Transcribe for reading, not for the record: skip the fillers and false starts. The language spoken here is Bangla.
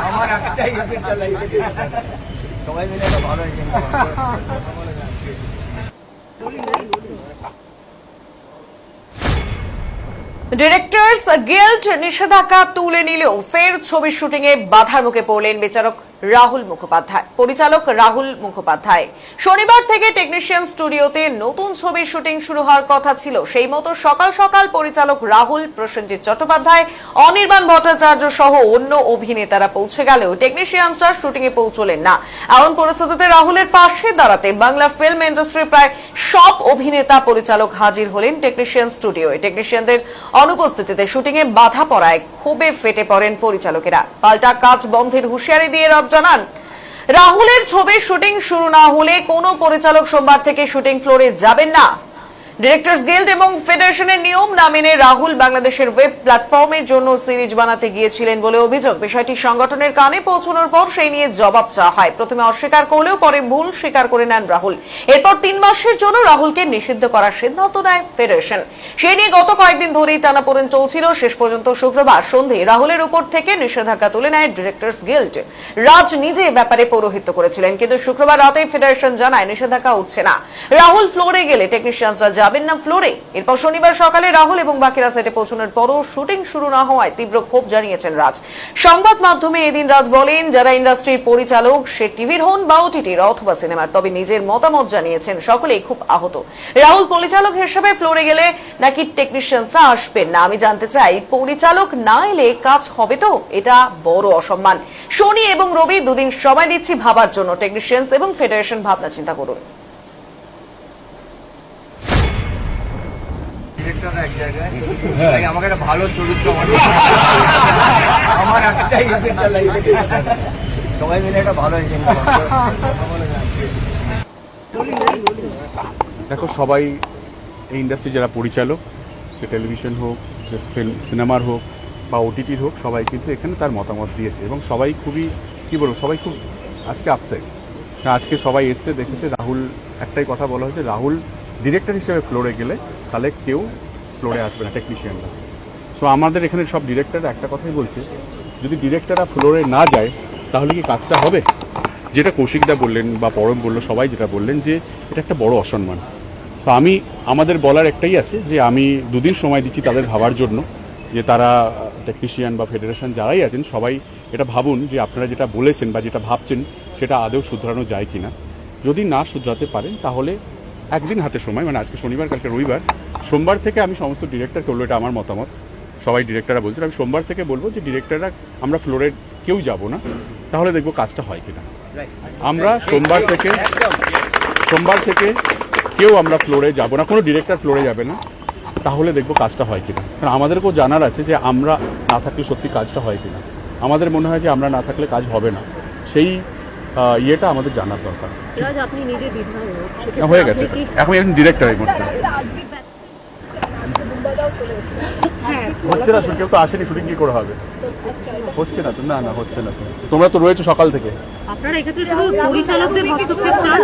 আমার একটাই এসেটা লাইফে সবাই মিলে একটা ভালো ডিরেক্টরস গিল্ড নিষেধাজ্ঞা তুলে নিলেও ফের ছবির শুটিংয়ে বাধার মুখে পড়লেন বিচারক রাহুল মুখোপাধ্যায়। পরিচালক রাহুল মুখোপাধ্যায় শনিবার থেকে টেকনিশিয়ান স্টুডিওতে নতুন ছবির শুটিং শুরু হওয়ার কথা ছিল। সেই মতো সকাল সকাল পরিচালক রাহুল, প্রসেনজিৎ চট্টোপাধ্যায়, অনির্বাণ ভট্টাচার্য সহ অন্য অভিনেতারা পৌঁছে গেলেও টেকনিশিয়ানসরা শুটিংয়ে পৌঁছলেন না। এমন পরিস্থিতিতে রাহুলের পাশে দাঁড়াতে বাংলা ফিল্ম ইন্ডাস্ট্রির প্রায় সব অভিনেতা পরিচালক হাজির হলেন টেকনিশিয়ান স্টুডিওয়ে। টেকনিশিয়ানদের অনুপস্থিতিতে শুটিংয়ে বাধা পড়ায় ক্ষোভে ফেটে পড়েন পরিচালকেরা। পাল্টা কাজ বন্ধের হুঁশিয়ারি দিয়ে জানান, রাহুলের ছবির শুটিং শুরু না হলে কোনো পরিচালক সোমবার থেকে শুটিং ফ্লোরে যাবেন না। ডিরেক্টরস গিল্ড এবং ফেডারেশনের নিয়ম না মেনে রাহুল বাংলাদেশের ওয়েব প্ল্যাটফর্মের জন্য সিরিজ বানাতে গিয়েছিলেন বলে অভিযোগ। বিষয়টি সংগঠনের কানে পৌঁছানোর পর সেই নিয়ে জবাব চাওয়া হয়। প্রথমে অস্বীকার করলেও পরে ভুল স্বীকার করে নেন রাহুল। এরপর 3 মাসের জন্য রাহুলকে নিষিদ্ধ করার সিদ্ধান্ত নেয় ফেডারেশন। সেই নিয়ে গত কয়েকদিন ধরেই টানাপোড়েন চলছিল। শেষ পর্যন্ত শুক্রবার সন্ধ্যে রাহুলের উপর থেকে নিষেধাজ্ঞা তুলে নেয় ডিরেক্টরস গিল্ড। রাজ নিজে ব্যাপারে পৌরোহিত্য করেছিলেন, কিন্তু শুক্রবার রাতে ফেডারেশন জানায় নিষেধাজ্ঞা উঠছে না। রাহুল ফ্লোরে গেলে টেকনিশিয়ানসরা যাবেন না ফ্লোরে। এরপর শনিবার সকালে রাহুল এবং বাকিরা সেটে পৌঁছানোর পরও শুটিং শুরু না হওয়ায় তীব্র ক্ষোভ জানিয়েছেন রাজ। সংবাদ মাধ্যমে এদিন রাজ বলেন, যারা ইন্ডাস্ট্রির পরিচালক, সে টিভির হন বা ওটিটির অথবা সিনেমার, তবে নিজের মতামত জানিয়েছেন। সকলেই খুব আহত। রাহুল পরিচালক হিসেবে ফ্লোরে গেলে নাকি টেকনিশিয়ানসরা আসবেন না। আমি জানতে চাই, পরিচালক না এলে কাজ হবে তো? এটা বড় অসম্মান। শনি এবং রবি 2 দিন সময় দিচ্ছি ভাবার জন্য। টেকনিশিয়ানস এবং ফেডারেশন ভাবনা চিন্তা করুন। এক জায়গায় আমাকে একটা ভালো চরিত্র আমার একটাই এসেটা লাইফে সবাই মিলে একটা ভালো দেখো, সবাই এই ইন্ডাস্ট্রি যারা পরিচালক, সে টেলিভিশন হোক, সে ফিল্ম সিনেমার হোক বা ওটিটির হোক, সবাই কিন্তু এখানে তার মতামত দিয়েছে এবং সবাই খুবই সবাই খুব আজকে আপসেট। আজকে সবাই এসছে, দেখেছে রাহুল, একটাই কথা বলা হয়েছে, রাহুল ডিরেক্টর হিসেবে ফ্লোরে গেলে তাহলে কেউ ফ্লোরে আসবে না, টেকনিশিয়ানরা। সো আমাদের এখানে সব ডিরেক্টররা একটা কথাই বলছে, যদি ডিরেক্টররা ফ্লোরে না যায় তাহলে কি কাজটা হবে? যেটা কৌশিকদা বললেন বা পরম বললো, সবাই যেটা বললেন যে এটা একটা বড় অসম্মান। তো আমাদের বলার একটাই আছে যে আমি 2 দিন সময় দিচ্ছি তাদের ভাবার জন্য, যে তারা টেকনিশিয়ান বা ফেডারেশন যারাই আছেন সবাই এটা ভাবুন যে আপনারা যেটা বলেছেন বা যেটা ভাবছেন সেটা আদৌ শুধরানো যায় কিনা। যদি না শুধরাতে পারেন তাহলে একদিন হাতে সময়, মানে আজকে শনিবার, কালকে রবিবার, সোমবার থেকে আমি সমস্ত ডিরেক্টরকে বলবো, এটা আমার মতামত, সবাই ডিরেক্টররা বলছেন, আমি সোমবার থেকে বলবো যে ডিরেক্টররা আমরা ফ্লোরে কেউ যাব না, তাহলে দেখবো কাজটা হয় কিনা। আমরা সোমবার থেকে কেউ আমরা ফ্লোরে যাব না, কোনো ডিরেক্টর ফ্লোরে যাবে না, তাহলে দেখবো কাজটা হয় কিনা। কারণ আমাদেরকেও জানার আছে যে আমরা না থাকলে সত্যি কাজটা হয় কিনা। আমাদের মনে হয় যে আমরা না থাকলে কাজ হবে না, সেই ইয়েটা আমাদের জানার দরকার। আপনি নিজে বিধায়ক হয়ে গেছে, এখন ডিরেক্টর এই মুহূর্তে হচ্ছে না, কেউ তো আসেনি, শুটিং কি করে হবে? হচ্ছে না তো, না হচ্ছে না তো। তোমরা তো রয়েছো সকাল থেকে। আপনারা এক্ষেত্রে শুধু পরিচালকদের হস্তক্ষেপ চান?